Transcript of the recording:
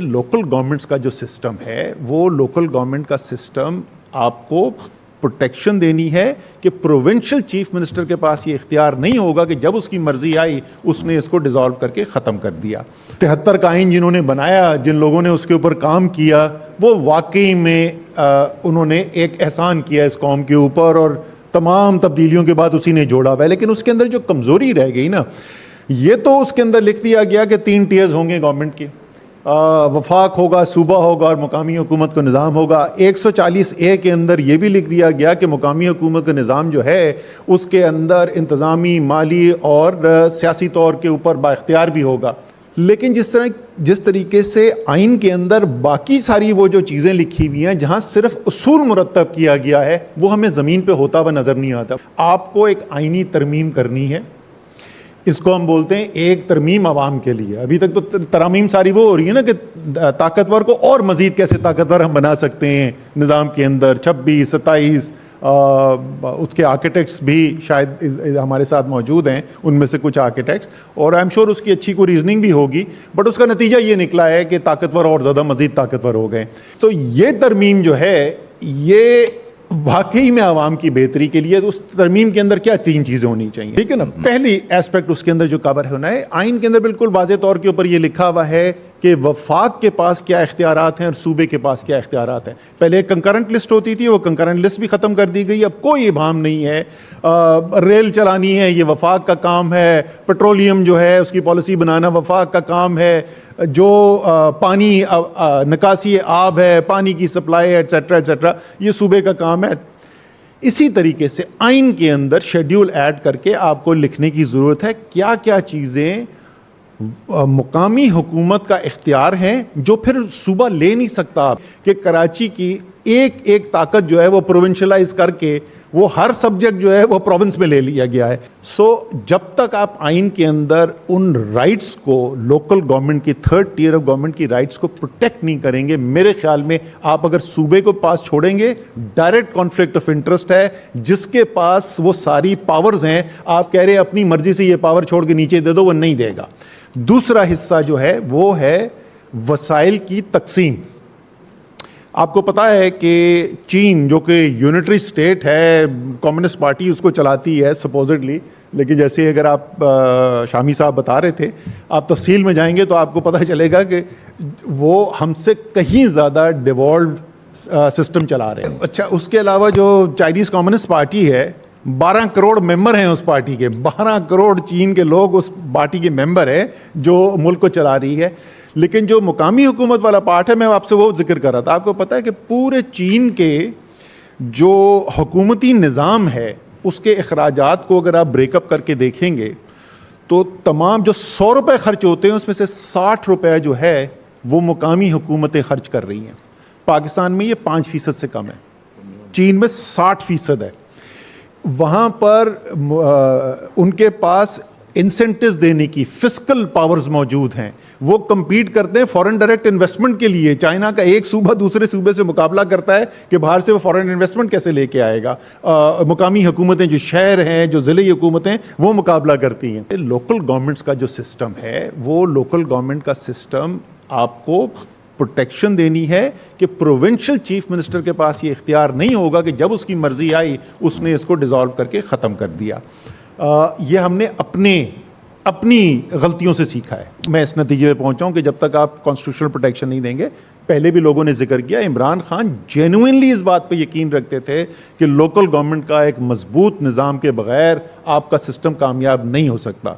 Local governments का जो system है वो लोकल गवर्नमेंट का सिस्टम आपको प्रोटेक्शन देनी है कि प्रोविंशियल चीफ मिनिस्टर के पास ये इख्तियार नहीं होगा कि जब उसकी मर्जी आई उसने इसको डिसॉल्व करके ख़त्म कर दिया। 73 का आइन जिन्होंने बनाया, जिन लोगों ने उसके ऊपर काम किया, वो वाकई में उन्होंने एक एहसान किया इस कौम के ऊपर और तमाम तब्दीलियों के बाद उसी ने जोड़ा हुआ है। लेकिन उसके अंदर जो कमज़ोरी रह गई ना, ये तो उसके अंदर लिख दिया गया कि 3 टीयर्स होंगे गवर्नमेंट के, वफाक होगा, सूबा होगा और मुकामी हुकूमत का निज़ाम होगा। 140A के अंदर ये भी लिख दिया गया कि मुकामी हुकूमत का निज़ाम जो है उसके अंदर इंतज़ामी, माली और सियासी तौर के ऊपर बाइख्तियार भी होगा। लेकिन जिस तरीके से आइन के अंदर बाकी सारी वो जो चीज़ें लिखी हुई हैं, जहाँ सिर्फ उसूल मुरतब किया गया है, वो हमें ज़मीन पे होता हुआ नज़र नहीं आता। आपको एक आइनी तरमीम करनी है, इसको हम बोलते हैं एक तरमीम आवाम के लिए। अभी तक तो तरामीम सारी वो हो रही है ना कि ताकतवर को और मज़ीद कैसे ताकतवर हम बना सकते हैं निज़ाम के अंदर। 26, 27 उसके आर्किटेक्ट्स भी शायद हमारे साथ मौजूद हैं, उनमें से कुछ आर्किटेक्ट्स, और आई एम श्योर उसकी अच्छी कोई रीजनिंग भी होगी, बट उसका नतीजा ये निकला है कि ताकतवर और ज़्यादा मज़ीद ताकतवर हो गए। तो ये तरमीम जो है ये वाकई में आवाम की बेहतरी के लिए, उस तरमीम के अंदर क्या 3 चीज़ें होनी चाहिए, ठीक है ना। पहली एस्पेक्ट उसके अंदर जो कवर होना है, आइन के अंदर बिल्कुल वाज़े तौर के ऊपर ये लिखा हुआ है कि वफाक के पास क्या इख्तियारात हैं और सूबे के पास क्या इख्तियारात हैं। पहले एक कंकरेंट लिस्ट होती थी, वो कंकरेंट लिस्ट भी ख़त्म कर दी गई। अब कोई इबाम नहीं है, रेल चलानी है ये वफाक का काम है, पेट्रोलियम जो है उसकी पॉलिसी बनाना वफाक का काम है, जो पानी निकासी आब है, पानी की सप्लाई एट्सेट्रा एट्सेट्रा, ये सूबे का काम है। इसी तरीके से आइन के अंदर शेड्यूल ऐड करके आपको लिखने की ज़रूरत है क्या क्या चीज़ें मुकामी हुकूमत का इख्तियार है, जो फिर सूबा ले नहीं सकता। कि कराची की एक एक ताकत जो है वो प्रोविंशलाइज करके वो हर सब्जेक्ट जो है वो प्रोविंस में ले लिया गया है। सो जब तक आप आइन के अंदर उन राइट्स को, लोकल गवर्नमेंट की, 3rd टियर ऑफ गवर्नमेंट की राइट्स को प्रोटेक्ट नहीं करेंगे, मेरे ख्याल में आप अगर सूबे को पास छोड़ेंगे, डायरेक्ट कॉन्फ्लिक्ट ऑफ इंटरेस्ट है। जिसके पास वो सारी पावर्स हैं, आप कह रहे हैं अपनी मर्जी से ये पावर छोड़ के नीचे दे दो, वो नहीं देगा। दूसरा हिस्सा जो है वो है वसाइल की तकसीम। आपको पता है कि चीन जो कि यूनिटरी स्टेट है, कम्युनिस्ट पार्टी उसको चलाती है सपोजिटली, लेकिन जैसे अगर आप शामी साहब बता रहे थे, आप तफसील में जाएंगे तो आपको पता चलेगा कि वो हमसे कहीं ज़्यादा डिवॉल्व सिस्टम चला रहे हैं। अच्छा, उसके अलावा जो चाइनीज़ कम्युनिस्ट पार्टी है, 12 करोड़ मेंबर हैं उस पार्टी के, 12 करोड़ चीन के लोग उस पार्टी के मेंबर हैं जो मुल्क को चला रही है। लेकिन जो मुकामी हुकूमत वाला पार्ट है, मैं आपसे वो जिक्र कर रहा था। आपको पता है कि पूरे चीन के जो हुकूमती निज़ाम है उसके अखराजात को अगर आप ब्रेकअप करके देखेंगे तो तमाम जो 100 रुपये खर्च होते हैं उसमें से 60 रुपये जो है वो मुकामी हुकूमतें खर्च कर रही हैं। पाकिस्तान में ये 5% से कम है, चीन में 60% है। वहाँ पर उनके पास इंसेंटिव्स देने की फिस्कल पावर्स मौजूद हैं। वो compete करते हैं फॉरेन डायरेक्ट इन्वेस्टमेंट के लिए। चाइना का एक सूबा दूसरे सूबे से मुकाबला करता है कि बाहर से वो फॉरेन इन्वेस्टमेंट कैसे लेके आएगा। मुकामी हुकूमतें, जो शहर हैं, जो ज़िले हुकूमतें, वो मुकाबला करती हैं। लोकल गवर्नमेंट्स का जो सिस्टम है वो लोकल गवर्नमेंट का सिस्टम आपको प्रोटेक्शन देनी है कि प्रोविंशियल चीफ मिनिस्टर के पास ये इख्तियार नहीं होगा कि जब उसकी मर्जी आई उसने इसको डिसॉल्व करके ख़त्म कर दिया। ये हमने अपनी गलतियों से सीखा है। मैं इस नतीजे पे पहुंचा हूं कि जब तक आप कॉन्स्टिट्यूशनल प्रोटेक्शन नहीं देंगे, पहले भी लोगों ने जिक्र किया, इमरान खान जेन्युइनली इस बात पे यकीन रखते थे कि लोकल गवर्नमेंट का एक मजबूत निज़ाम के बगैर आपका सिस्टम कामयाब नहीं हो सकता।